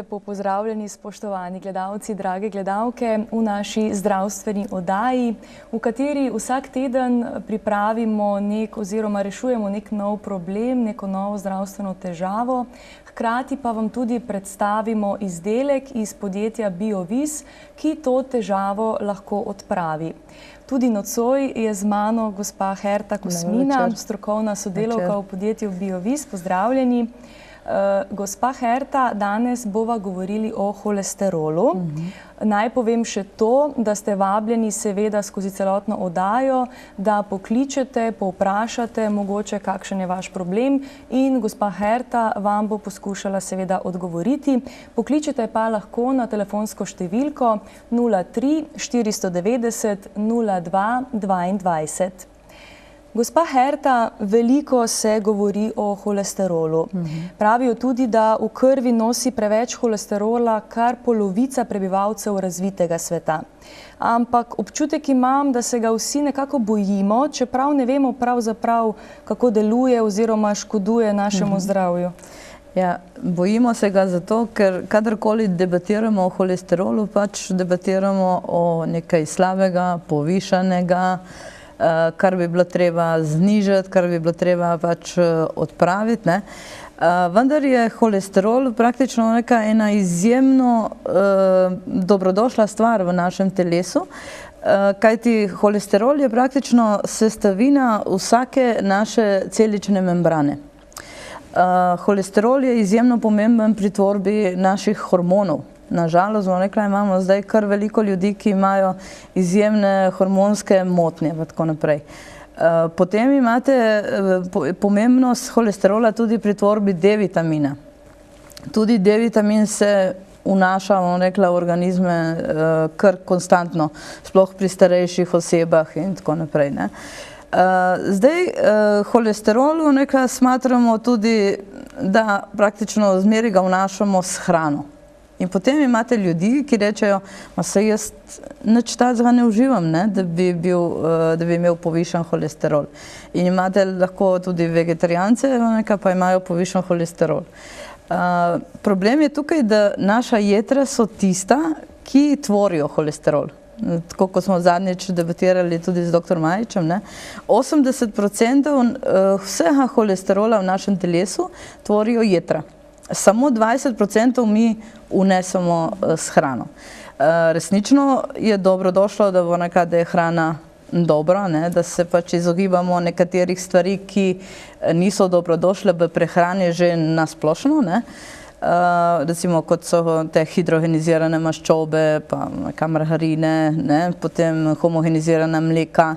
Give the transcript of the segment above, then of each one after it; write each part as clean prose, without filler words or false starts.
lepo pozdravljeni, spoštovani gledalci, drage gledalke, v naši zdravstveni oddaji, v kateri vsak teden pripravimo oziroma rešujemo nek nov problem, neko novo zdravstveno težavo. Hkrati pa vam tudi predstavimo izdelek iz podjetja BioVis, ki to težavo lahko odpravi. Tudi nocoj je z mano gospa Herta Kosmina, strokovna sodelavka v podjetju BioVis. Pozdravljeni. Gospa Herta, danes bova govorili o holesterolu. Naj povem še to, da ste vabljeni seveda skozi celotno oddajo, da pokličete, povprašate, mogoče kakšen je vaš problem in gospa Herta vam bo poskušala seveda odgovoriti. Pokličete pa lahko na telefonsko številko 03 490 02 22. Gospa Herta, veliko se govori o holesterolu. Pravijo tudi, da v krvi nosi preveč holesterola kar polovica prebivalcev razvitega sveta. Ampak občutek imam, da se ga vsi nekako bojimo, čeprav ne vemo pravzaprav, kako deluje oziroma škoduje našemu zdravju. Ja, bojimo se ga zato, ker kadarkoli debatiramo o holesterolu, pač debatiramo o nekaj slabega, povišanega, kar bi bilo treba znižati, kar bi bilo treba pač odpraviti. Vendar je holesterol praktično ena izjemno dobrodošla stvar v našem telesu, kajti holesterol je praktično sestavina vsake naše celične membrane. Holesterol je izjemno pomemben pri tvorbi naših hormonov. Nažalost, imamo zdaj kar veliko ljudi, ki imajo izjemne hormonske motnje in tako naprej. Potem imate pomembnost holesterola tudi pri tvorbi D-vitamina. Tudi D-vitamin se vnaša, v organizme kar konstantno, sploh pri starejših osebah in tako naprej. Zdaj, holesterol smatramo tudi, da praktično zmeraj ga vnašamo s hrano. In potem imate ljudi, ki rečejo, saj jaz nič takega ne uživam, da bi imel povišan holesterol. In imate lahko tudi vegetarijance, pa imajo povišan holesterol. Problem je tukaj, da naša jetra so tista, ki tvorijo holesterol. Tako kot smo zadnjič debatirali tudi z dr. Majičem, 80% vsega holesterola v našem telesu tvorijo jetra. Samo 20% mi vnesemo s hrano. Resnično je dobrodošlo, da je hrana dobra, da se pač izogibamo nekaterih stvari, ki niso dobrodošle v prehrani že nasplošno. Recimo kot so te hidrogenizirane maščobe, pa margarine, potem homogenizirana mleka.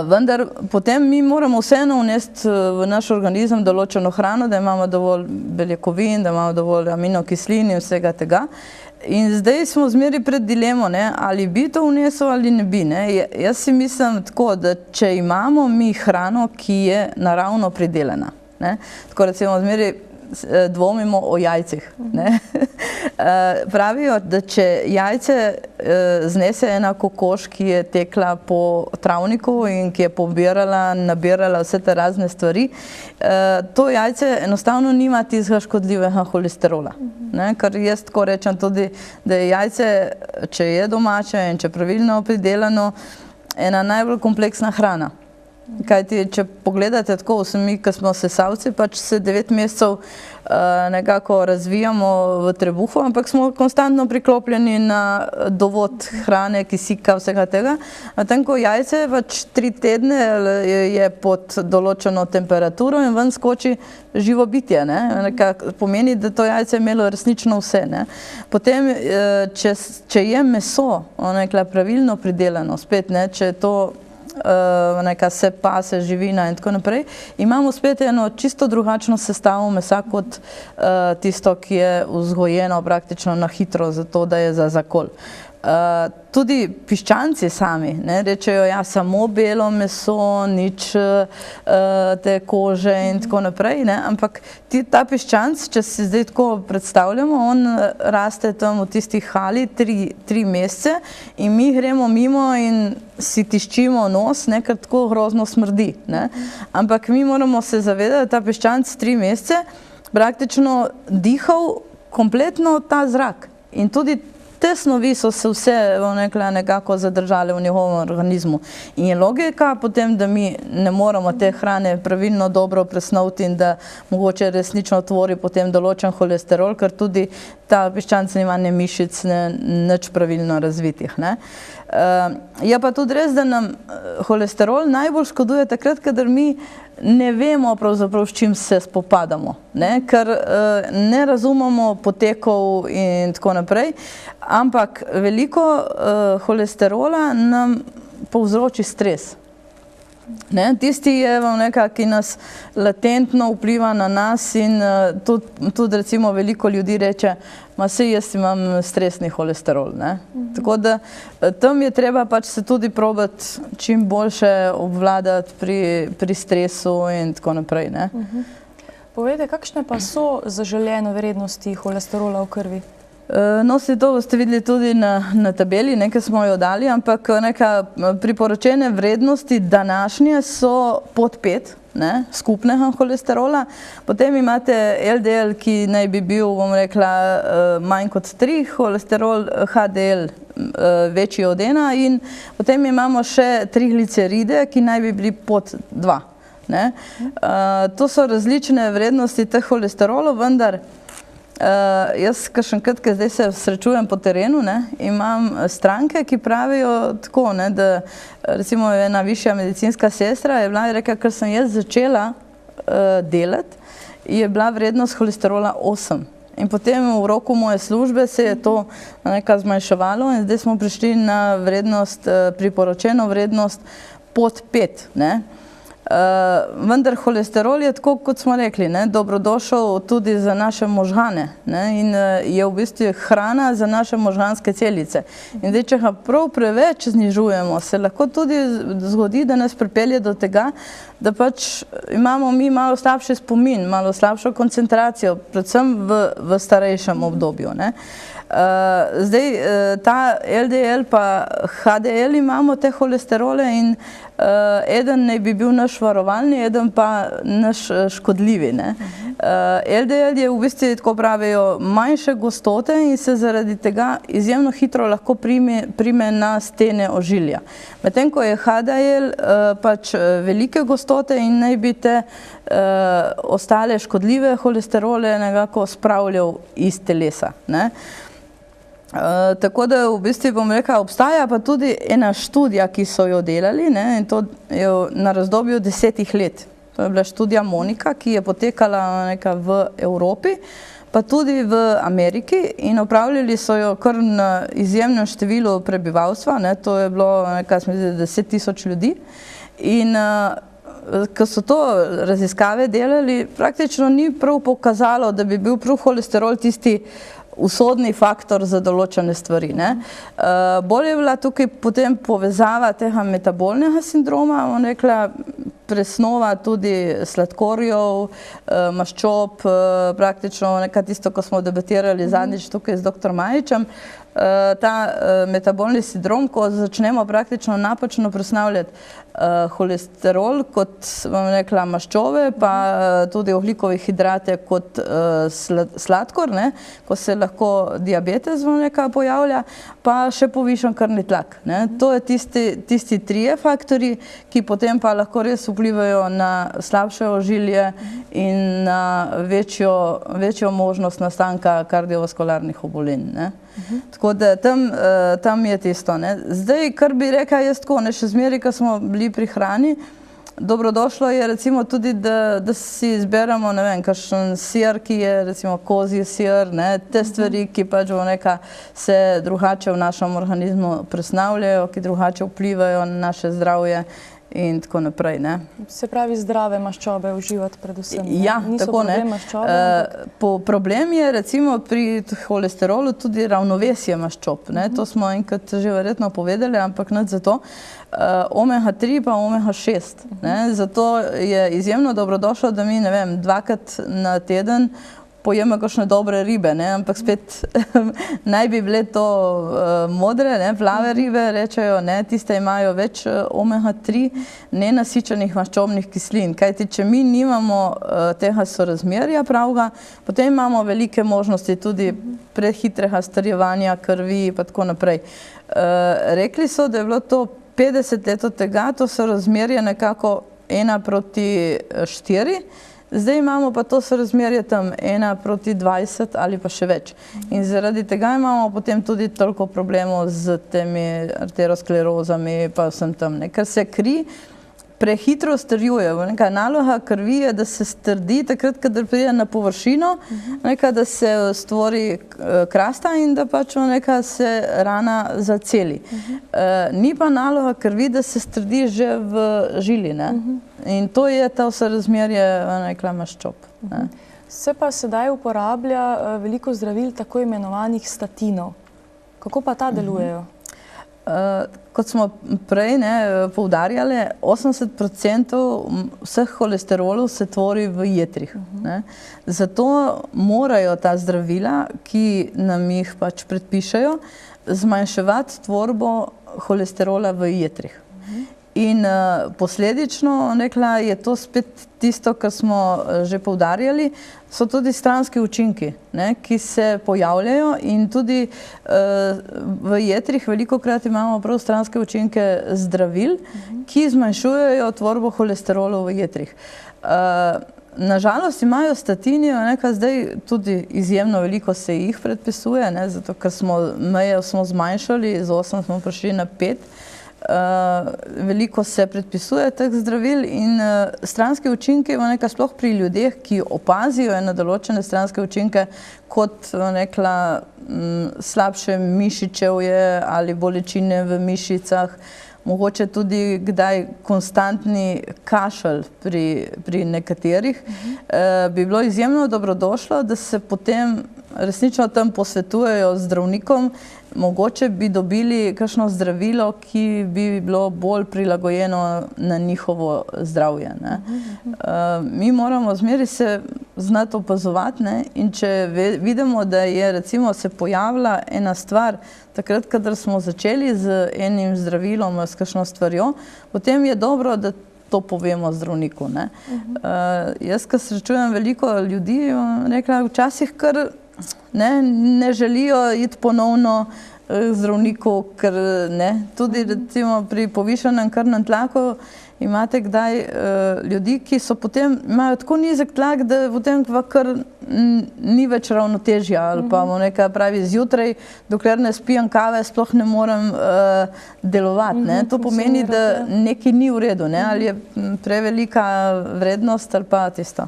Vendar potem mi moramo vseeno vnesti v naš organizem določeno hrano, da imamo dovolj beljakovin, da imamo dovolj aminokislin in vsega tega. In zdaj smo zmeraj pred dilemo, ali bi to vnesel ali ne bi. Jaz si mislim tako, da če imamo mi hrano, ki je naravno pridelana, tako recimo zmeraj dvomimo o jajcih. Pravijo, da če jajce znese ena kokoš, ki je tekla po travniku in ki je nabirala vse te razne stvari, to jajce enostavno nima tistega škodljivega holesterola. Ker jaz tako rečem tudi, da je jajce, če je domače in če je pravilno pridelano, ena najbolj kompleksna hrana. Kajti, če pogledate tako, mi, ko smo sesalci, pač se 9 mesecev nekako razvijamo v trebuhu, ampak smo konstantno priklopljeni na dovod hrane, kisika, vsega tega. Medtem ko jajce pač 3 tedne je pod določeno temperaturo in ven skoči živo bitje. Pomeni, da to jajce je imelo resnično vse. Potem, če je meso pravilno pridelano, spet, če je to se pase, živina in tako naprej, imamo spet eno čisto drugačno sestavo mesa kot tisto, ki je vzgojeno praktično na hitro, zato da je za zakol. Tudi piščanci sami rečejo, ja, samo belo meso, nič te kože in tako naprej, ampak ta piščanc, če si zdaj tako predstavljamo, on raste tam v tistih hali 3 mesece in mi gremo mimo in si tiščimo nos, ker tako grozno smrdi. Ampak mi moramo se zavedati, da ta piščanc 3 mesece praktično dihal kompletno ta zrak. In tudi te snovi so se vse nekako zadržale v njegovem organizmu. In je logika potem, da mi ne moramo te hrane pravilno dobro presnoviti in da mogoče resnično tvori potem določen holesterol, ker tudi ta piščanca nima mišic nič pravilno razvitih. Je pa tudi res, da nam holesterol najbolj škoduje takrat, kadar mi ne vemo pravzaprav, s čim se spopadamo, ker ne razumemo potekov in tako naprej, ampak veliko holesterola nam povzroči stres. Tisti je ki nas latentno vpliva na nas in tudi recimo veliko ljudi reče, ma saj jaz imam stresni holesterol. Tako da tam je treba pač se tudi probati čim boljše obvladati pri stresu in tako naprej. Povejte, kakšne pa so zaželjene vrednosti holesterola v krvi? No, to boste videli tudi na tabeli, nekaj smo jo dali, ampak priporočene vrednosti današnje so pod 5 skupnega holesterola. Potem imate LDL, ki naj bi bil, bom rekla, manj kot 3, holesterol HDL večji od 1 in potem imamo še trigliceride, ki naj bi bili pod 2. To so različne vrednosti teh holesterolov, vendar jaz kakšenkrat, ki zdaj se srečujem po terenu, imam stranke, ki pravijo tako, da recimo ena višja medicinska sestra je bila in rekla, ker sem jaz začela delati, je bila vrednost holesterola 8. In potem v roku moje službe se je to nekaj zmanjševalo in zdaj smo prišli na vrednost, priporočeno vrednost pod 5. Vendar holesterol je tako, kot smo rekli, dobrodošel tudi za naše možgane in je v bistvu hrana za naše možganske celice. In zdaj, če ga prav preveč znižujemo, se lahko tudi zgodi, da nas pripelje do tega, da pač imamo mi malo slabši spomin, malo slabšo koncentracijo, predvsem v starejšem obdobju. Zdaj, ta LDL pa HDL imamo te holesterole in eden naj bi bil naš varovalni, eden pa naš škodljivi. LDL je v bistvu, tako pravijo, manjše gostote in se zaradi tega izjemno hitro lahko prime na stene ožilja. Medtem ko je HDL pač velike gostote in naj bi te ostale škodljive holesterole nekako spravljal iz telesa. Tako da v bistvu, bom rekla, obstaja pa tudi ena študija, ki so jo delali in to je na razdobju 10 let. To je bila študija Monika, ki je potekala v Evropi, pa tudi v Ameriki in opravljali so jo kar na izjemnem številu prebivalstva, to je bilo nekaj 10 000 ljudi in ko so to raziskave delali, praktično ni prav pokazalo, da bi bil prav holesterol tisti usodni faktor za določene stvari. Bolj je bila tukaj potem povezava tega metabolnega sindroma, bom rekla, presnova tudi sladkorjev, maščob, praktično nekaj tisto, ko smo debatirali zadnjič tukaj z dr. Majičem, ta metabolni sindrom, ko začnemo praktično napačno presnavljati holesterol kot, bom rekla, maščobe, pa tudi ogljikove hidrate kot sladkor, ko se lahko diabetes, bom rekla, pojavlja, pa še povišan krvni tlak. To je tisti trije faktori, ki potem pa lahko res vplivajo na slabše ožilje in na večjo možnost nastanka kardiovaskularnih obolenj. Tako da tam je tisto. Zdaj, kar bi rekla jaz tako, še zmeraj, ko smo bili pri hrani, dobrodošlo je recimo tudi, da si izberemo, ne vem, kakšen sir, ki je recimo kozji sir, te stvari, ki pač se drugače v našem organizmu presnavljajo, ki drugače vplivajo na naše zdravje in tako naprej. Se pravi, zdrave maščobe uživati predvsem. Ja, tako ne. Problem je recimo pri holesterolu tudi ravnovesje maščob. To smo enkrat že verjetno povedali, ampak nič za to. Omega-3 pa omega-6. Zato je izjemno dobrodošlo, da mi, ne vem, 2-krat na teden pojeme kakšne dobre ribe, ne? Ampak spet naj bi bile to modre, ne? Plave ribe, rečejo, ne? Tiste imajo več omega-3 nenasičenih maščobnih kislin. Kajti, če mi nimamo tega sorazmerja pravega, potem imamo velike možnosti tudi prehitrega starjevanja krvi in tako naprej. Rekli so, da je bilo to 50 let od tega, to sorazmerje nekako 1:4, zdaj imamo pa to sorazmerje tam 1:20 ali pa še več. In zaradi tega imamo potem tudi toliko problemov z temi arteriosklerozami pa vsem tam, ne? Ker se kri prehitro strjuje. Neka naloga krvi je, da se strdi takrat, kadar pride na površino, da se stvori krasta in da pač se rana zaceli. Ni pa naloga krvi, da se strdi že v žili, ne? In to je to sorazmerje maščob. Se pa sedaj uporablja veliko zdravil tako imenovanih statinov. Kako pa ta delujejo? Kot smo prej poudarjali, 80% vseh holesterolov se tvori v jetrih. Zato morajo ta zdravila, ki nam jih pač predpišejo, zmanjševati tvorbo holesterola v jetrih. In posledično, je to spet tisto, kar smo že poudarjali, so tudi stranski učinki, ki se pojavljajo in tudi v jetrih velikokrat imamo prav stranske učinke zdravil, ki zmanjšujejo tvorbo holesterolov v jetrih. Nažalost imajo statini, zdaj tudi izjemno veliko se jih predpisuje, zato ker meje smo zmanjšali, z 8 smo prišli na 5. Veliko se predpisuje teh zdravil in stranske učinke sploh pri ljudeh, ki opazijo določene stranske učinke, kot slabše mišičevje ali bolečine v mišicah, mogoče tudi kdaj konstantni kašelj pri nekaterih, bi bilo izjemno dobrodošlo, da se potem resnično tam posvetujejo z zdravnikom, mogoče bi dobili kakšno zdravilo, ki bi bilo bolj prilagojeno na njihovo zdravje. Mi moramo zmeraj se znati opazovati, in če vidimo, da je recimo se pojavila ena stvar, takrat, kadar smo začeli z enim zdravilom, s kakšno stvarjo, potem je dobro, da to povemo zdravniku. Jaz, ko srečujem veliko ljudi, včasih kar ne želijo iti ponovno k zdravniku, ker tudi recimo pri povišanem krvnem tlaku imate kdaj ljudi, ki so potem, imajo tako nizek tlak, da potem kar ni več ravnotežja ali pa pravi zjutraj, dokler ne spijem kave, sploh ne morem delovati. To pomeni, da nekaj ni v redu, ali je prevelika vrednost ali pa tisto.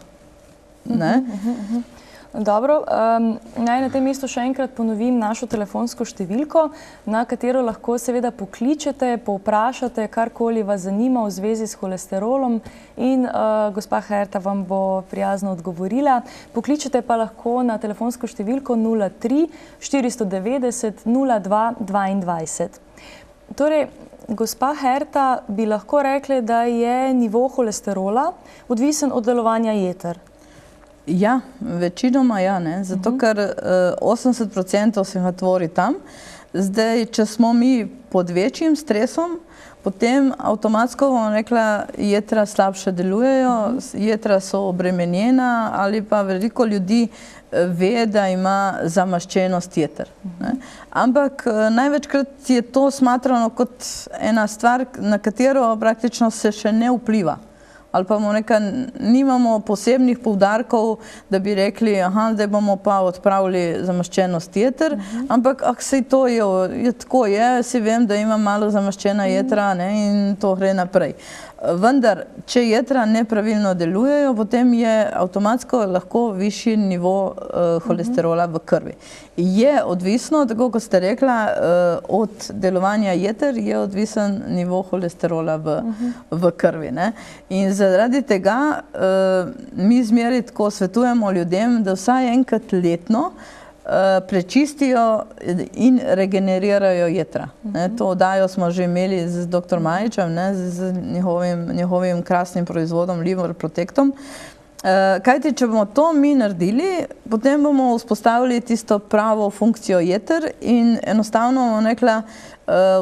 Dobro, naj na tem mestu še enkrat ponovim našo telefonsko številko, na katero lahko seveda pokličete, povprašate, karkoli vas zanima v zvezi s holesterolom in gospa Herta vam bo prijazno odgovorila. Pokličete pa lahko na telefonsko številko 03 490 02 22. Torej, gospa Herta, bi lahko rekli, da je nivo holesterola odvisen od delovanja jeter? Ja, večinoma ja, zato ker 80% se ga tvori tam. Zdaj, če smo mi pod večjim stresom, potem avtomatsko, jetra slabše delujejo, jetra so obremenjena ali pa veliko ljudi ve, da ima zamaščenost jeter. Ampak največkrat je to smatrano kot ena stvar, na katero praktično se še ne vpliva. Ali pa nimamo posebnih poudarkov, da bi rekli, zdaj bomo pa odpravili zamaščenost jeter, ampak saj to je tako, si vem, da imam malo zamaščena jetra in to gre naprej. Vendar, če jetra nepravilno delujejo, potem je avtomatsko lahko višji nivo holesterola v krvi. Je odvisno, tako kot ste rekla, od delovanja jeter je odvisen nivo holesterola v krvi. In zaradi tega mi zmeraj tako svetujemo ljudem, da vsaj enkrat letno prečistijo in regenerirajo jetra. To oddajo smo že imeli z dr. Majičem, z njegovim krasnim proizvodom Liver Protectom. Kajti, če bomo to mi naredili, potem bomo vzpostavili tisto pravo funkcijo jeter in enostavno bomo rekla,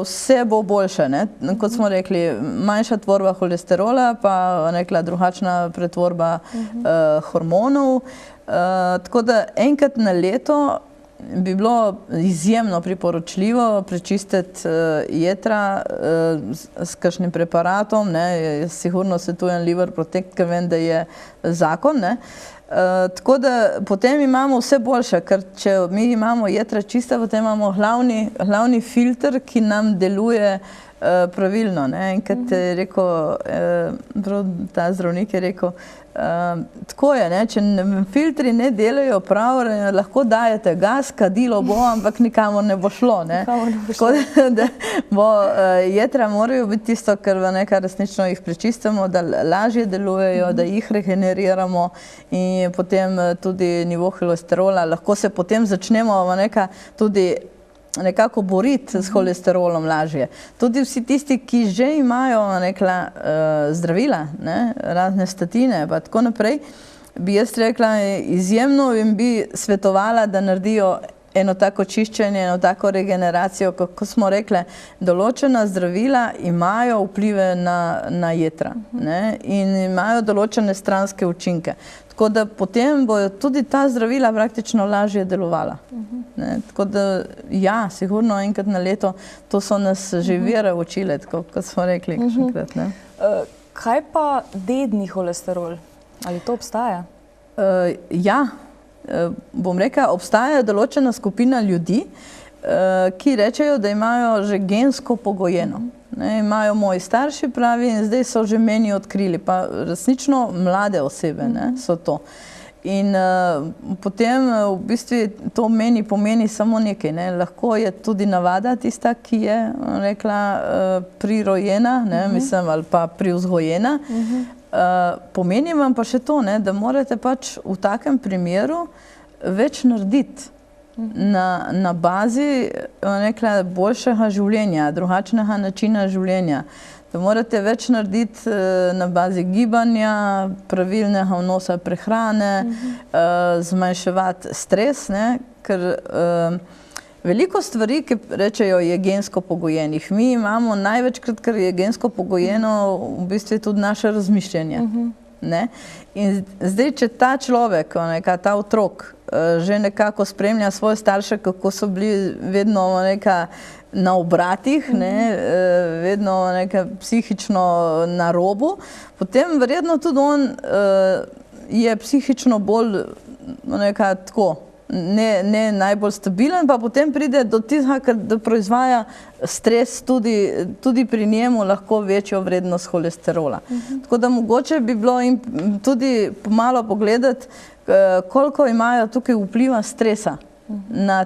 vse bo boljše. Ne? Kot smo rekli, manjša tvorba holesterola, pa rekla drugačna pretvorba hormonov. Tako da enkrat na leto bi bilo izjemno priporočljivo prečistiti jetra s kakšnim preparatom. Jaz sigurno svetujem Liver Protect, ker vem, da je zakon. Tako da potem imamo vse boljše, ker če mi imamo jetra čista, potem imamo glavni filter, ki nam deluje pravilno. Enkrat je rekel, ta zdravnik je rekel, tako je, če filtri ne delajo prav, lahko dajete gas, kadilo bo, ampak nikamor ne bo šlo. Tako da jetra morajo biti tisto, kar resnično jih prečistimo, da lažje delujejo, da jih regeneriramo in potem tudi nivo holesterola. Lahko se potem začnemo tudi nekako boriti s holesterolom lažje. Tudi vsi tisti, ki že imajo zdravila, razne statine pa tako naprej, bi jaz rekla, izjemno jim bi svetovala, da naredijo eno tako čiščenje, eno tako regeneracijo, kako smo rekli, določena zdravila imajo vplive na jetra in imajo določene stranske učinke. Tako da potem bojo tudi ta zdravila praktično lažje delovala. Tako da, ja, sigurno enkrat na leto, to so nas že vere učile, tako kot smo rekli. Kaj pa dedni holesterol? Ali to obstaja? Ja, bom rekla, obstaja določena skupina ljudi, ki rečejo, da imajo že gensko pogojeno. Imajo moji starši pravi in zdaj so že meni odkrili, pa resnično mlade osebe so to. In potem v bistvu to meni pomeni samo nekaj. Lahko je tudi navada tista, ki je rekla prirojena, mislim, ali pa privzgojena. Pomeni vam pa še to, da morate pač v takem primeru več narediti na bazi boljšega življenja, drugačnega načina življenja. Da morate več narediti na bazi gibanja, pravilnega vnosa prehrane, zmanjševati stres, ker veliko stvari, ki rečejo, je gensko pogojenih. Mi imamo največkrat, ker je gensko pogojeno, v bistvu tudi naše razmišljanje. In zdaj, če ta človek, ta otrok, že nekako spremlja svoje starše, kako so bili vedno na obratih, vedno psihično na robu, potem verjetno tudi on je psihično bolj tako, ne najbolj stabilen, pa potem pride do tistega, da proizvaja stres tudi pri njemu lahko večjo vrednost holesterola. Tako da mogoče bi bilo jim tudi malo pogledati, koliko imajo tukaj vpliva stresa na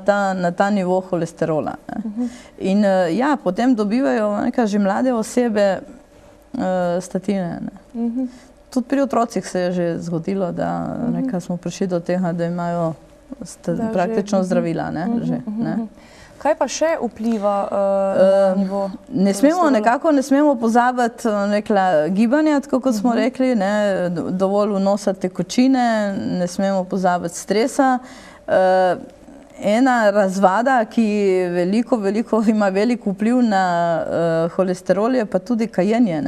ta nivo holesterola. In ja, potem dobivajo že mlade osebe statine. Tudi pri otrocih se je že zgodilo, da smo prišli do tega, da imajo praktično zdravila. Kaj pa še vpliva na nivo holesterola? Ne smemo pozabiti gibanja, tako kot smo rekli, dovolj vnosa tekočine, ne smemo pozabiti stresa. Ena razvada, ki ima velik vpliv na holesterol, je pa tudi kajenje.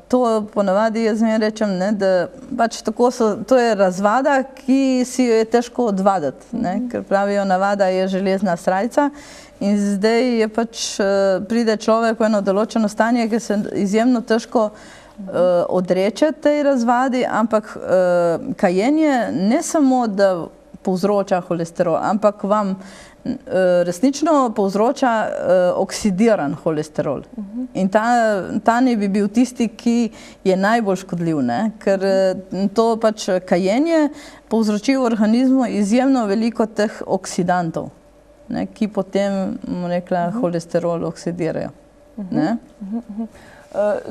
To ponavadi jaz mi rečem, da pač tako to je razvada, ki si jo je težko odvaditi, ker pravijo, navada je železna srajca in zdaj je pač pride človek v eno določeno stanje, ki se izjemno težko odreče tej razvadi, ampak kajenje ne samo, da povzroča holesterol, ampak vam resnično povzroča oksidiran holesterol. In ta ne bi bil tisti, ki je najbolj škodljiv, ker to pač kajenje povzroči v organizmu izjemno veliko teh oksidantov, ki potem, holesterol oksidirajo.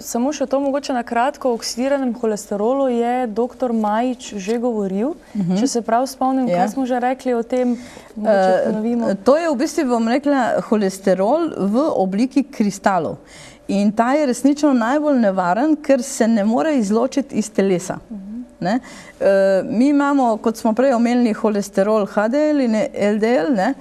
Samo še to mogoče na kratko, o oksidiranem holesterolu je dr. Majič že govoril. Če se prav spomnim, kaj smo že rekli o tem, mogoče ponovimo. To je v bistvu, bom rekla, holesterol v obliki kristalov. In ta je resnično najbolj nevaren, ker se ne more izločiti iz telesa. ne. Mi imamo, kot smo prej omenili, holesterol HDL in LDL, ne.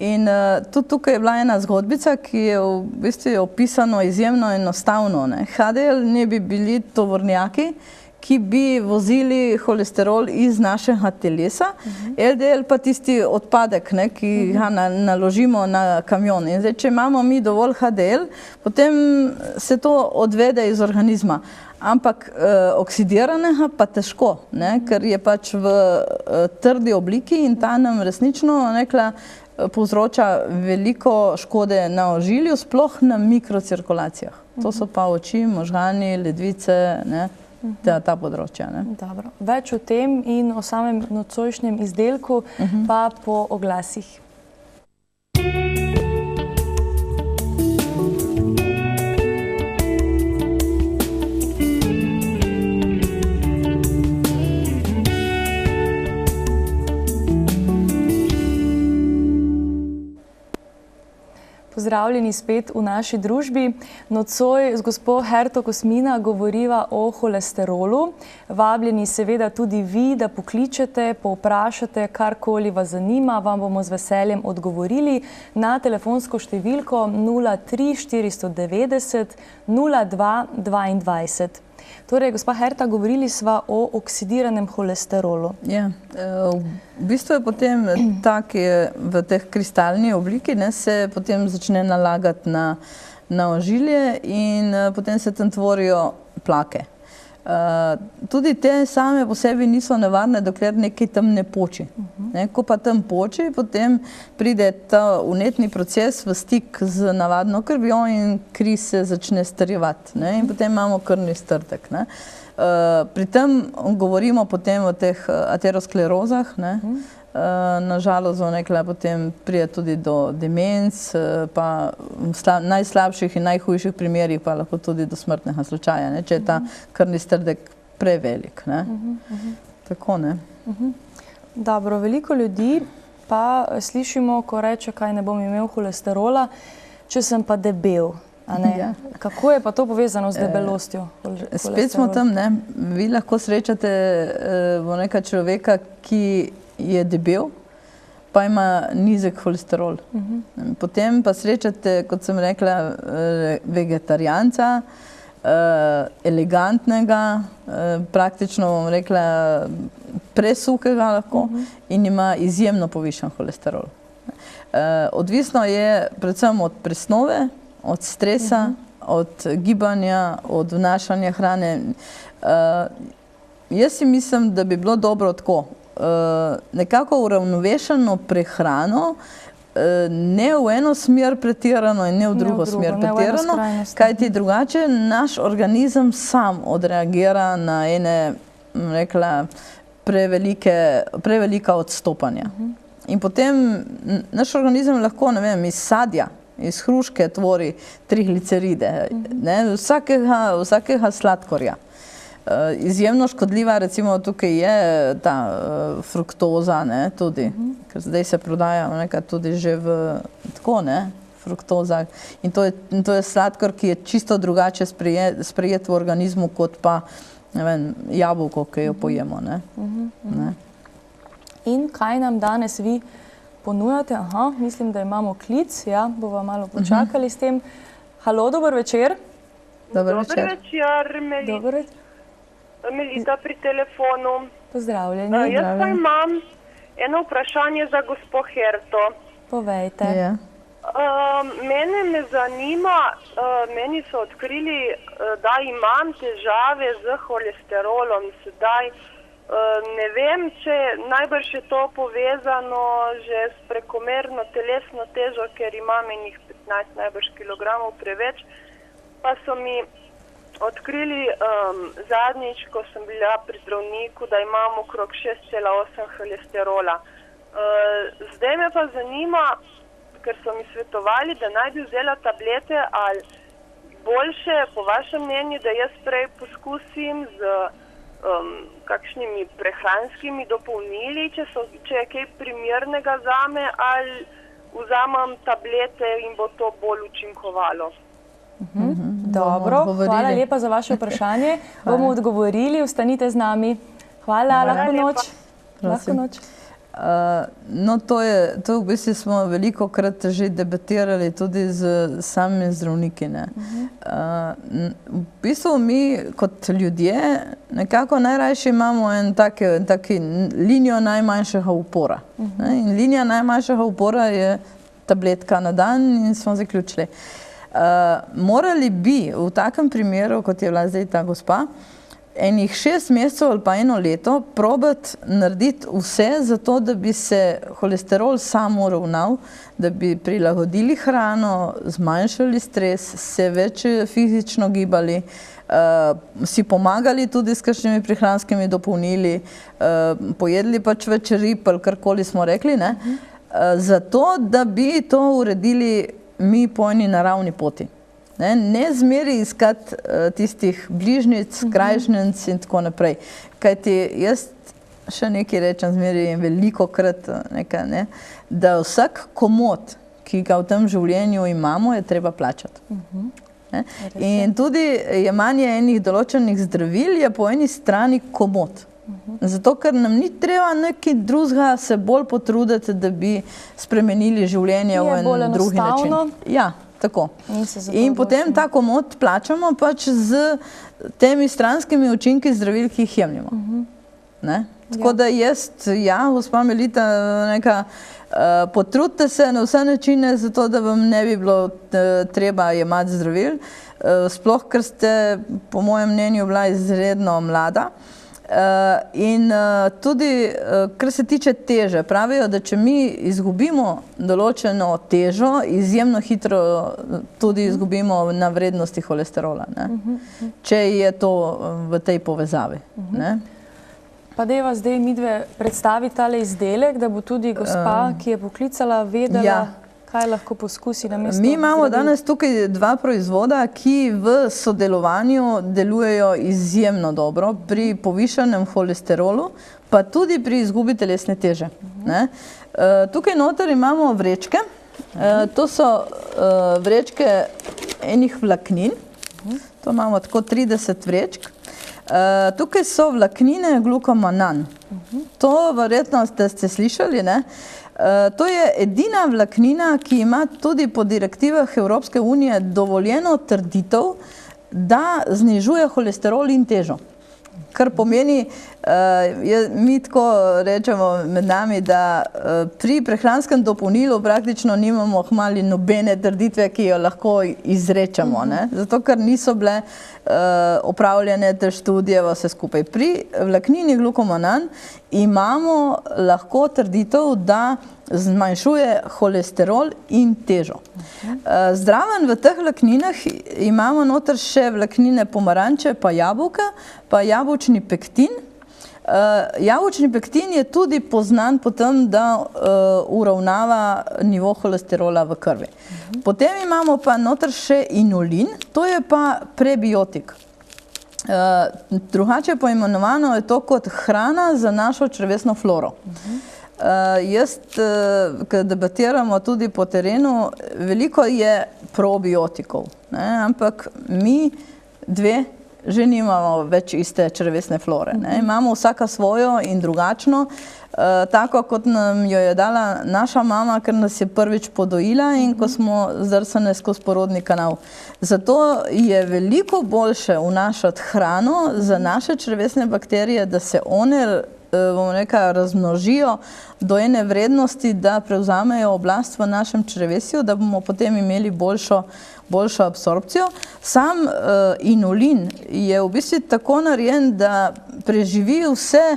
In tudi tukaj je bila ena zgodbica, ki je v bistvu opisano izjemno enostavno, ne. HDL ne bi bili tovornjaki, ki bi vozili holesterol iz našega telesa, LDL pa tisti odpadek, ne, ki ga naložimo na kamion. In zdaj, če imamo mi dovolj HDL, potem se to odvede iz organizma. Ampak oksidiranega pa težko, ne, ker je pač v trdi obliki in ta nam resnično povzroča veliko škode na ožilju, sploh na mikrocirkulacijah. To so pa oči, možgani, ledvice, ne, ta področja. Ne. Dobro. Več o tem in o samem nocojšnjem izdelku pa po oglasih. Pozdravljeni spet v naši družbi. Nocoj z gospo Herto Kosmina govoriva o holesterolu. Vabljeni seveda tudi vi, da pokličete, povprašate, karkoli vas zanima, vam bomo z veseljem odgovorili na telefonsko številko 03 490 02 22. Torej, gospa Herta, govorili sva o oksidiranem holesterolu. Ja, v bistvu je potem tak v teh kristalni obliki, ne, se potem začne nalagati na ožilje in potem se tam tvorijo plake. Tudi te same po sebi niso nevarne, dokler nekaj tam ne poči. Ko pa tam poči, potem pride ta vnetni proces v stik z navadno krvjo in kri se začne strjevati. In potem imamo krvni strdek. Pri tem govorimo potem o teh aterosklerozah. Nažalost, potem pride tudi do demenc, pa v najslabših in najhujših primerih pa lahko tudi do smrtnega slučaja, če je ta krvni strdek prevelik. Tako, ne. Dobro, veliko ljudi pa slišimo, ko reče, kaj ne bom imel holesterola, če sem pa debel. Kako je pa to povezano z debelostjo? Spet smo tam, ne. Vi lahko srečate človeka, ki je debel, pa ima nizek holesterol. Potem pa srečate, kot sem rekla, vegetarijanca, elegantnega, praktično, bom rekla, presuhega lahko in ima izjemno povišan holesterol. Odvisno je predvsem od presnove, od stresa, od gibanja, od vnašanja hrane. Jaz si mislim, da bi bilo dobro tako, nekako uravnovešeno prehrano, ne v eno smer pretirano in ne v drugo smer pretirano, kajti drugače naš organizem sam odreagira na ene, rekla, prevelika odstopanja. In potem naš organizem lahko, ne vem, iz sadja, iz hruške tvori trigliceride, vsakega sladkorja. Izjemno škodljiva, recimo tukaj je ta fruktoza, tudi, ker zdaj se prodaja tudi že v tako, fruktoza. In to je sladkor, ki je čisto drugače sprejet v organizmu, kot pa, ne vem, jabolko, ki jo pojemo. In kaj nam danes vi ponujate? Mislim, da imamo klic, bova malo počakali s tem. Halo, dober večer. Dober večer. Dober večer, Melita pri telefonu. Pozdravljeni. Jaz pa imam eno vprašanje za gospo Herto. Povejte. Mene me zanima, meni so odkrili, da imam težave z holesterolom. Sedaj ne vem, če najbrž je to povezano že s prekomerno telesno težo, ker imam enih 15 najbrž kilogramov preveč, pa so mi odkrili zadnjič, ko sem bila pri zdravniku, da imam okrog 6,8 holesterola. Zdaj me pa zanima, ker so mi svetovali, da naj bi vzela tablete, ali boljše, po vašem mnenju, da jaz prej poskusim z kakšnimi prehranskimi dopolnili, če je kaj primernega zame, ali vzamem tablete in bo to bolj učinkovalo. Dobro, hvala lepa za vaše vprašanje. Bomo odgovorili, ostanite z nami. Hvala, lahko noč. Lahko noč. No, to v bistvu smo veliko krat že debatirali tudi z samimi zdravniki, ne. V bistvu mi kot ljudje nekako najrajši imamo taki linijo najmanjšega upora. In linija najmanjšega upora je tabletka na dan in smo zaključili. Morali bi v takem primeru, kot je bila zdaj ta gospa, enih 6 mesecev ali pa 1 leto probati narediti vse za to, da bi se holesterol sam uravnal, da bi prilagodili hrano, zmanjšali stres, se več fizično gibali, si pomagali tudi s kakšnimi prehranskimi dopolnili, pojedli pač več rib ali karkoli smo rekli, ne? Zato, da bi to uredili mi po eni naravni poti. Ne zmeri iskati tistih bližnjic, krajšnjenc in tako naprej. Kajti jaz še nekaj rečem zmeri in veliko krat nekaj, ne, da vsak komod, ki ga v tem življenju imamo, je treba plačati. In tudi jemanje enih določenih zdravil je po eni strani komod. Zato, ker nam ni treba nekaj drugega se bolj potruditi, da bi spremenili življenje v en drugi način. Ja. Tako. In potem ta komod plačamo pač z temi stranskimi učinki zdravil, ki jih jemljamo. Tako da jaz, gospa Melita, potrudite se na vse načine za to, da vam ne bi bilo treba jemati zdravil, sploh, ker ste, po mojem mnenju, bila izredno mlada. In tudi, kar se tiče teže, pravijo, da če mi izgubimo določeno težo, izjemno hitro tudi izgubimo na vrednosti holesterola, če je to v tej povezavi. Pa dejva zdaj midve predstaviti tale izdelek, da bo tudi gospa, ki je poklicala, vedela, kaj lahko poskusi namesto zdravil. Mi imamo danes tukaj 2 proizvoda, ki v sodelovanju delujejo izjemno dobro pri povišanem holesterolu, pa tudi pri izgubi telesne teže. Tukaj noter imamo vrečke. To so vrečke enih vlaknin. To imamo tako 30 vrečk. Tukaj so vlaknine glukomanan. To verjetno ste slišali, ne? To je edina vlaknina, ki ima tudi po direktivah Evropske unije dovoljeno trditev, da znižuje holesterol in težo. Kar pomeni, mi tako rečemo med nami, da pri prehranskem dopolnilu praktično nimamo hmali nobene trditve, ki jo lahko izrečemo, zato ker niso bile opravljene te študije vse skupaj. Pri vlaknini glukomanan imamo lahko trditev, da zmanjšuje holesterol in težo. Zraven v teh vlakninah imamo noter še vlaknine pomaranče, pa jabolka, pa jabolčni pektin. Jabolčni pektin je tudi poznan po tem, da uravnava nivo holesterola v krvi. Potem imamo pa noter še inulin, to je pa prebiotik. Drugače poimenovano je to kot hrana za našo črevesno floro. Jaz, ko debatiramo tudi po terenu, veliko je probiotikov, ampak mi 2 že nimamo več iste črevesne flore. Imamo vsaka svojo in drugačno, tako kot nam jo je dala naša mama, ker nas je prvič podojila in ko smo zdrsane skozi porodni kanal. Zato je veliko boljše vnašati hrano za naše črevesne bakterije, da se one razmnožijo do ene vrednosti, da prevzamejo oblast v našem črevesju, da bomo potem imeli boljšo absorpcijo. Sam inulin je v bistvu tako narejen, da preživi vse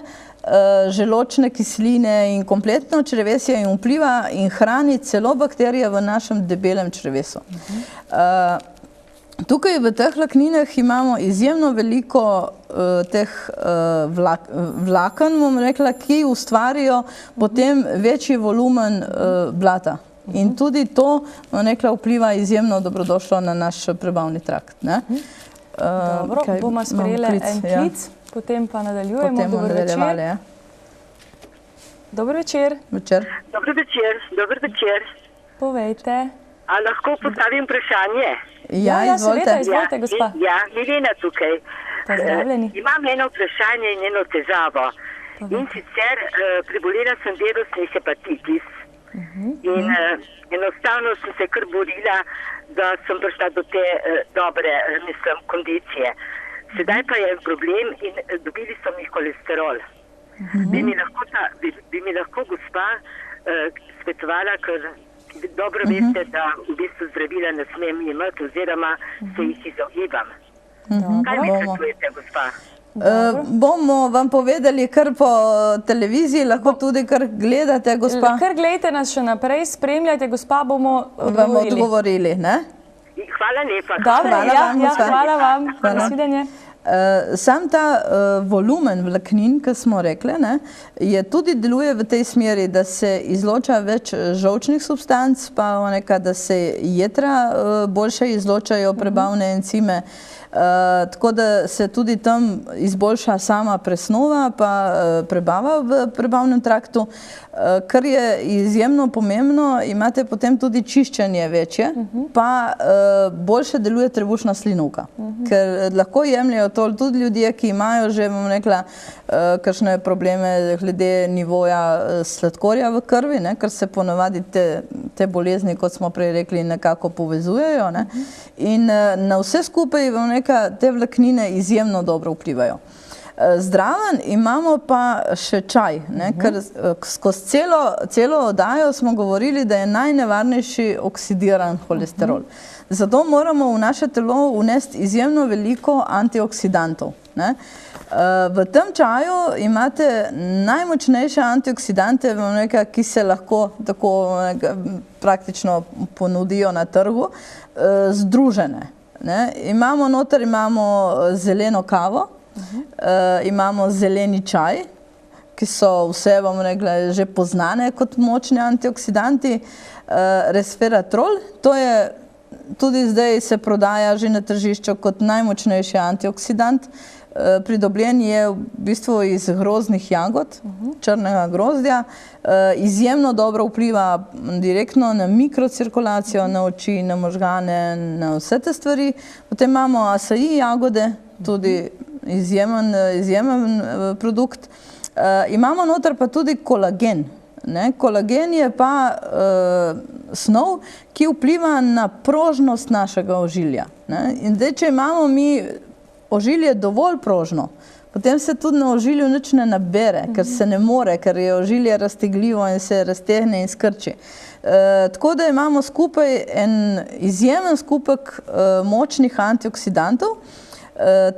želočne kisline in kompletno črevesje in vpliva in hrani celo bakterije v našem debelem črevesu. Tukaj v teh vlakninah imamo izjemno veliko teh vlaken, bom rekla, ki ustvarijo potem večji volumen blata. In tudi to, bom rekla, vpliva izjemno dobrodošlo na naš prebavni trakt. Dobro, bomo sprejeli en klic, potem pa nadaljujemo. Dober večer. Dober večer. Dober večer, dober večer. Povejte. A lahko postavim vprašanje? Ja, izvolite, gospa. Ja, Milena tukaj. Pozdravljeni. Imam eno vprašanje in eno težavo. In sicer prebolela sem virusni hepatitis in enostavno sem se kar borila, da sem prišla do te dobre, kondicije. Sedaj pa je problem in dobili so mi holesterol. Bi mi lahko gospa svetovala, ker dobro veste, da v bistvu zdravila ne smem imeti oziroma se jih izogibam. Kaj mi svetujete, gospa? Bomo vam povedali kar po televiziji, lahko tudi kar gledate, gospa. Kar gledajte nas še naprej, spremljajte, gospa, bomo odgovorili. Hvala lepa. Dobre, hvala vam. Nasvidenje. Sam ta volumen vlaknin, ki smo rekli, je tudi deluje v tej smeri, da se izloča več žolčnih substanc, pa da se jetra boljše izločajo, prebavne encime, tako da se tudi tam izboljša sama presnova pa prebava v prebavnem traktu. Kar je izjemno pomembno, imate potem tudi čiščenje večje, pa boljše deluje trebušna slinavka. Ker lahko jemljajo to tudi ljudje, ki imajo že, bom rekla, kakšne probleme glede nivoja sladkorja v krvi, ker se ponavadi te bolezni, kot smo prej rekli, nekako povezujejo. In na vse skupaj, bom rekla, te vlaknine izjemno dobro vplivajo. Zdraven imamo pa še čaj, ker skozi celo oddajo smo govorili, da je najnevarnejši oksidiran holesterol. Zato moramo v naše telo vnesti izjemno veliko antioksidantov. V tem čaju imate najmočnejše antioksidante, ki se lahko tako praktično ponudijo na trgu, združene. Noter imamo zeleno kavo, imamo zeleni čaj, ki so vse, bom rekla, že poznane kot močni antioksidanti, resveratrol, to je tudi zdaj se prodaja že na tržišču kot najmočnejši antioksidant. Pridobljen je v bistvu iz grozdnih jagod, črnega grozdja, izjemno dobro vpliva direktno na mikrocirkulacijo, na oči, na možgane, na vse te stvari. Potem imamo acai jagode, tudi izjemen produkt. Imamo noter pa tudi kolagen. Kolagen je pa snov, ki vpliva na prožnost našega ožilja. In zdaj, če imamo mi ožilje dovolj prožno, potem se tudi na ožilju nič ne nabere, ker se ne more, ker je ožilje raztegljivo in se raztegne in skrči. Tako da imamo skupaj en izjemen skupek močnih antioksidantov.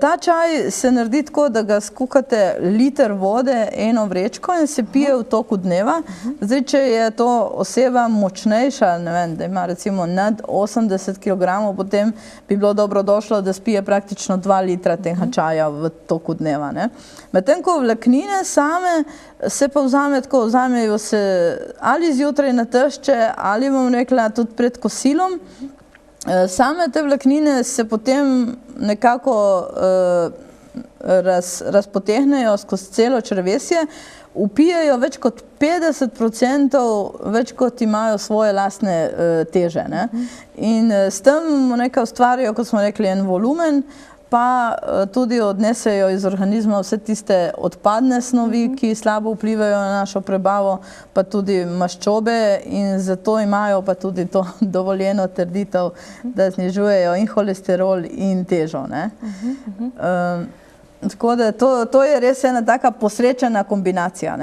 Ta čaj se naredi tako, da ga skuhate liter vode, eno vrečko in se pije v toku dneva. Zdaj, če je to oseba močnejša, ne vem, da ima recimo nad 80 kg, potem bi bilo dobrodošlo, da spije praktično 2 litra tega čaja v toku dneva. Medtem ko vlaknine same se pa vzamejo se ali zjutraj na tešče, ali bom rekla tudi pred kosilom. Same te vlaknine se potem nekako razpotehnejo skozi celo črevesje, vpijajo več kot 50% več kot imajo svoje lastne teže. In s tem ustvarijo, kot smo rekli, en volumen, pa tudi odnesejo iz organizma vse tiste odpadne snovi, ki slabo vplivajo na našo prebavo, pa tudi maščobe, in zato imajo pa tudi to dovoljeno trditev, da znižujejo in holesterol in težo. Tako da to je res ena taka posrečena kombinacija.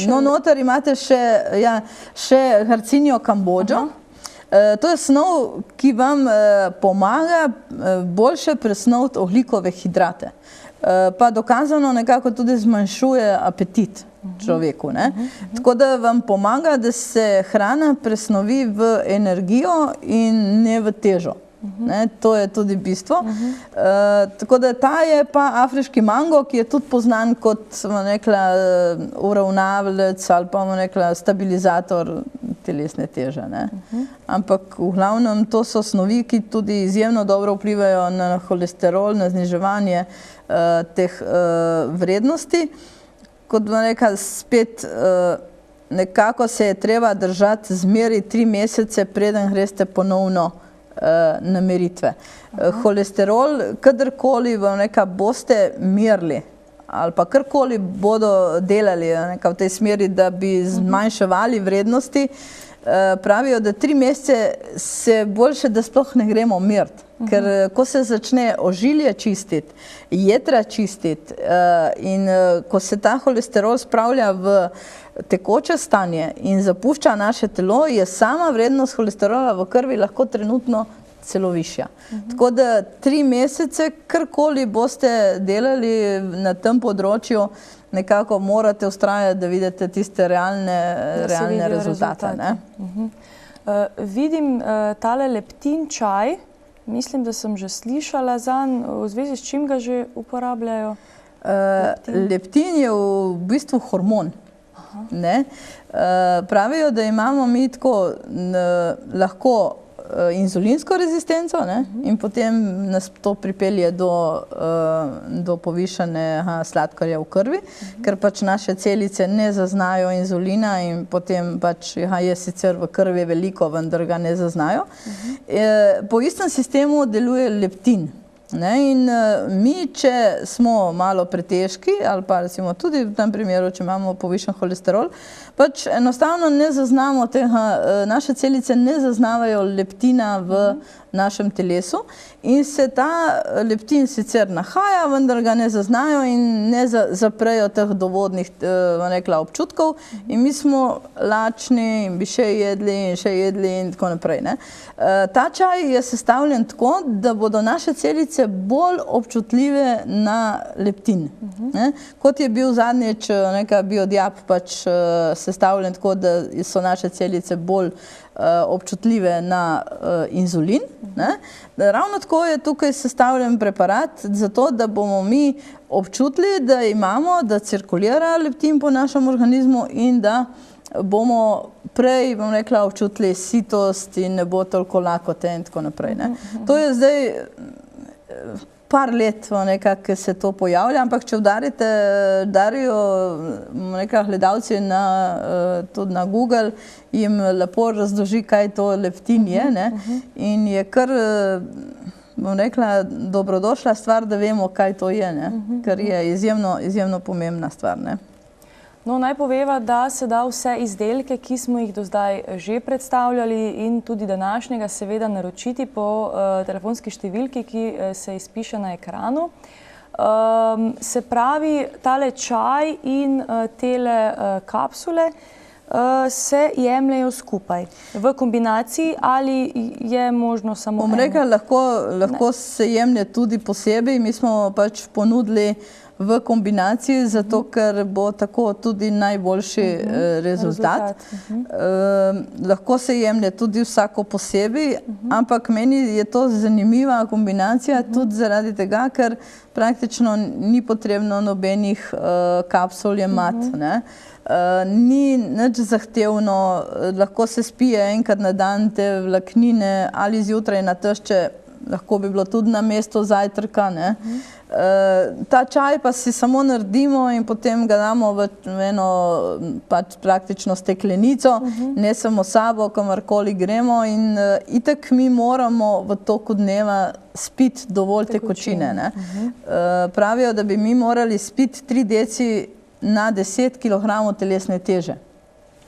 No, noter imate še Garcinia cambogia. To je snov, ki vam pomaga boljše presnovati ogljikove hidrate. Pa dokazano nekako tudi zmanjšuje apetit človeku. Tako da vam pomaga, da se hrana presnovi v energijo in ne v težo. To je tudi bistvo. Tako da ta je pa afriški mango, ki je tudi poznan kot uravnavalec ali pa stabilizator telesne teže. Ampak v glavnem to so snovi, ki tudi izjemno dobro vplivajo na holesterol, na zniževanje teh vrednosti. Kot bom rekla, spet nekako se je treba držati zmeri 3 mesece, preden greste ponovno na meritve. Holesterol, kadarkoli boste merili ali pa karkoli bodo delali v tej smeri, da bi zmanjševali vrednosti, pravijo, da 3 mesece se boljše, da sploh ne gremo meriti. Ker ko se začne ožilje čistiti, jetra čistiti in ko se ta holesterol spravlja v tekoče stanje in zapušča naše telo, je sama vrednost holesterola v krvi lahko trenutno celo višja. Tako da 3 mesece, karkoli boste delali na tem področju, nekako morate vztrajati, da vidite tiste realne rezultate. Vidim tale leptin čaj, mislim, da sem že slišala zanj, v zvezi s čim ga že uporabljajo? Leptin je v bistvu hormon. Pravijo, da imamo mi tako lahko inzulinsko rezistenco in potem nas to pripelje do povišane sladkorja v krvi, ker pač naše celice ne zaznajo inzulina in potem pač je sicer v krvi veliko, vendar ga ne zaznajo. Po istem sistemu deluje leptin. In mi, če smo malo pretežki, ali pa recimo tudi v tem primeru, če imamo povišen holesterol, pač enostavno ne zaznamo tega, naše celice ne zaznavajo leptina v našem telesu in se ta leptin sicer nahaja, vendar ga ne zaznajo in ne zaprejo teh dovodnih občutkov in mi smo lačni in bi še jedli in tako naprej. Ta čaj je sestavljen tako, da bodo naše celice bolj občutljive na leptin. Kot je bil zadnjič biodiab pač sestavljen tako, da so naše celice bolj občutljive na inzulin. Ravno tako je tukaj sestavljen preparat, zato da bomo mi občutili, da imamo, da cirkulira leptin po našem organizmu in da bomo prej, bom rekla, občutili sitost in ne bo toliko lakote in tako naprej. To je zdaj par let, ki se to pojavlja, ampak če udarijo gledalci tudi na Google, jim lepo razloži, kaj to leptin je in je kar, bom rekla, dobrodošla stvar, da vemo, kaj to je, ker je izjemno pomembna stvar. No, naj poveva, da se da vse izdelke, ki smo jih do zdaj že predstavljali in tudi današnjega seveda naročiti po telefonski številki, ki se izpiše na ekranu. Se pravi, tale čaj in tele kapsule se jemljejo skupaj v kombinaciji ali je možno samo eno? Bom rekla, lahko se jemlje tudi posebej. Mi smo pač ponudili v kombinaciji, zato ker bo tako tudi najboljši rezultat. Lahko se jemlje tudi vsako posebej, ampak meni je to zanimiva kombinacija tudi zaradi tega, ker praktično ni potrebno nobenih kapsul jemati. Ni nič zahtevno, lahko se spije enkrat na dan te vlaknine ali zjutraj na tešče, lahko bi bilo tudi na mesto zajtrka. Ta čaj pa si samo naredimo in potem ga damo v eno praktično steklenico, nesemo sabo, kamorkoli gremo in itak mi moramo v toku dneva spiti dovolj tekočine. Pravijo, da bi mi morali spiti 3 deci na 10 kg telesne teže.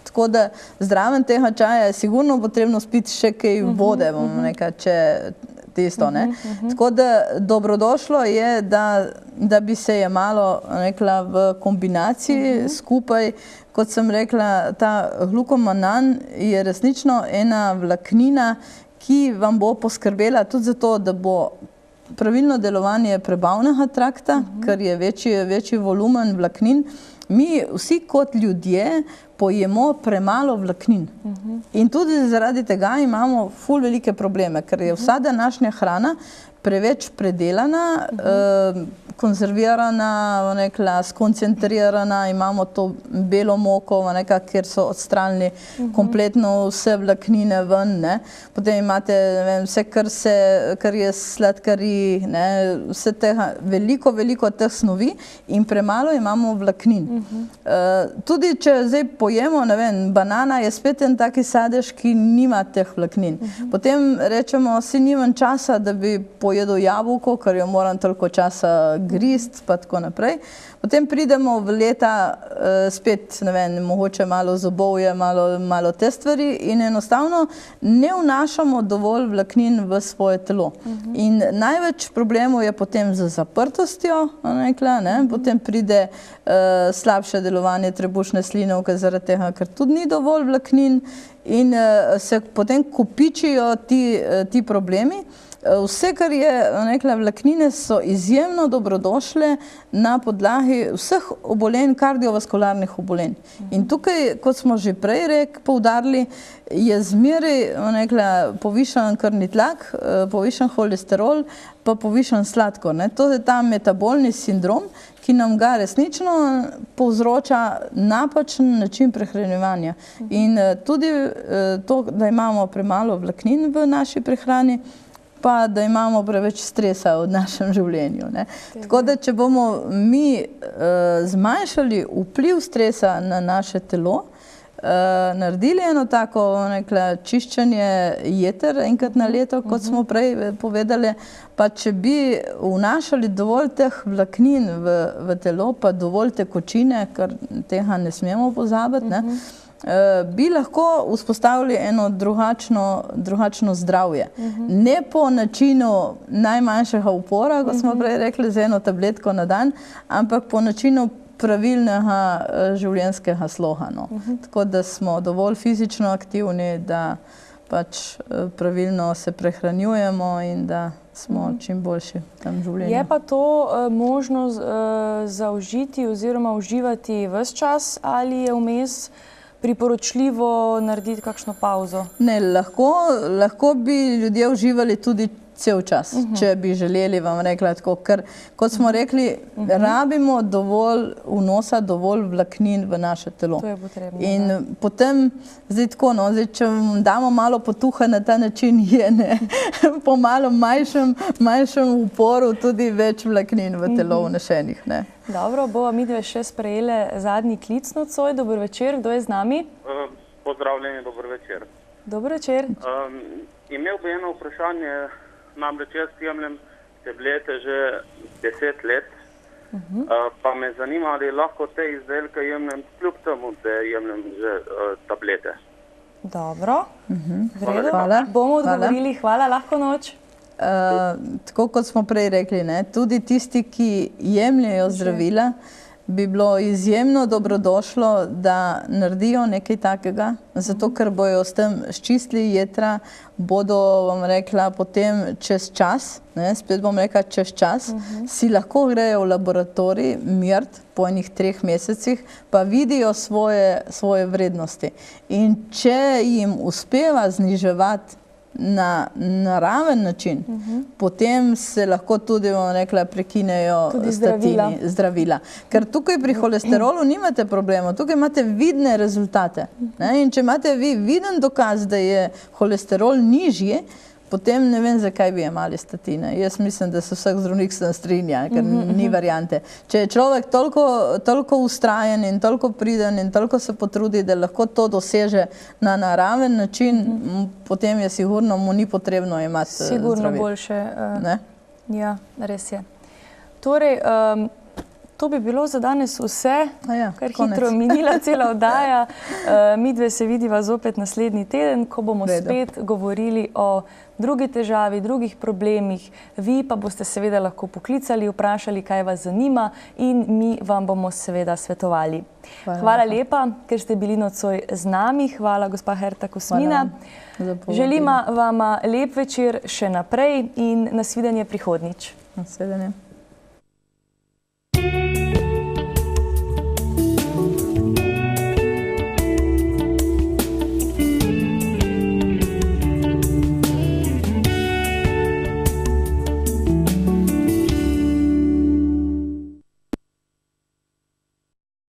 Tako da zraven tega čaja je sigurno potrebno spiti še kaj vode, bomo nekaj, če tisto. Tako da dobrodošlo je, da bi se jemalo v kombinaciji skupaj. Kot sem rekla, ta glukomanan je resnično ena vlaknina, ki vam bo poskrbela tudi za to, da bo pravilno delovanje prebavnega trakta, ker je večji volumen vlaknin. Mi vsi kot ljudje pojemo premalo vlaknin. In tudi zaradi tega imamo ful velike probleme, ker je vsa današnja hrana preveč predelana, konzervirana, skoncentrirana, imamo to belo moko, kjer so odstranili kompletno vse vlaknine ven. Ne. Potem imate vse, kar je sladkari, vse tega, veliko teh snovi in premalo imamo vlaknin. Tudi če zdaj pojemo, banana je spet en taki sadež, ki nima teh vlaknin. Potem rečemo, si nimam časa, da bi pojedel jabolko, ker jo moram toliko časa grist, pa tako naprej. Potem pridemo v leta spet, mogoče malo zobovje, malo te stvari in enostavno ne vnašamo dovolj vlaknin v svoje telo. In največ problemov je potem z zaprtostjo, potem pride slabše delovanje trebušne slinavke zaradi tega, ker tudi ni dovolj vlaknin in se potem kopičijo ti problemi. Vse, kar je, vlaknine so izjemno dobrodošle na podlagi vseh obolenj, kardiovaskularnih obolenj. In tukaj, kot smo že prej poudarili, je zmeraj povišan krvni tlak, povišan holesterol, pa povišan sladkor. To je ta metabolni sindrom, ki nam ga resnično povzroča napačen način prehranjevanja. In tudi to, da imamo premalo vlaknin v naši prehrani, pa da imamo preveč stresa v našem življenju. Tako da, če bomo mi zmanjšali vpliv stresa na naše telo, naredili eno tako čiščenje jeter enkrat na leto, kot smo prej povedali, pa če bi vnašali dovolj teh vlaknin v telo, pa dovolj tekočine, ker tega ne smemo pozabiti, bi lahko vzpostavili eno drugačno zdravje. Ne po načinu najmanjšega upora, kot smo prej rekli, z eno tabletko na dan, ampak po načinu pravilnega življenjskega sloga. Tako da smo dovolj fizično aktivni, da pač pravilno se prehranjujemo in da smo čim boljši v tem življenju. Je pa to možno zaužiti oziroma uživati ves čas ali je vmes priporočljivo narediti kakšno pauzo? Ne, lahko bi ljudje uživali tudi cel čas, če bi želeli, vam rekla tako, ker, kot smo rekli, rabimo dovolj vnosa, dovolj vlaknin v naše telo. To je potrebno. In potem, zdaj tako, če damo malo potuha na ta način, je po malo manjšem uporu tudi več vlaknin v telo vnešenih. Dobro, bova midve še sprejele zadnji klic nocoj. Dober večer, kdo je z nami? Pozdravljeni, dober večer. Dober večer. Imel bi eno vprašanje, namreč jaz jemljem tablete že 10 let, pa me zanima, ali lahko te izdelke jemljem kljub temu, da jemljem že tablete. Dobro, bomo odgovorili, hvala, lahko noč. Tako kot smo prej rekli, tudi tisti, ki jemljajo zdravila, bi bilo izjemno dobrodošlo, da naredijo nekaj takega, zato ker bojo s tem sčistili jetra, bodo, vam rekla, potem čez čas, spet bom rekla čez čas, si lahko grejo v laboratorij mert po enih 3 mesecih, pa vidijo svoje vrednosti. In če jim uspeva zniževati na naraven način, potem se lahko tudi, vam rekla, prekinejo zdravila. Ker tukaj pri holesterolu nimate problema, tukaj imate vidne rezultate. In če imate vi viden dokaz, da je holesterol nižji, potem ne vem, zakaj bi jemali statine. Jaz mislim, da se vsak zdravnik s tem strinja, ker ni variante. Če je človek toliko ustrajen in toliko priden in toliko se potrudi, da lahko to doseže na naraven način, potem je sigurno mu ni potrebno imati zdravil. Sigurno boljše. Ja, res je. Torej, to bi bilo za danes vse, kar hitro minila cela oddaja. Midve se vidiva zopet naslednji teden, ko bomo spet govorili o drugi težavi, drugih problemih. Vi pa boste seveda lahko poklicali, vprašali, kaj vas zanima in mi vam bomo seveda svetovali. Hvala lepa, ker ste bili nocoj z nami. Hvala, gospa Herta Kosmina. Želima vama lep večer še naprej in nasvidenje prihodnjič. Nasvidenje.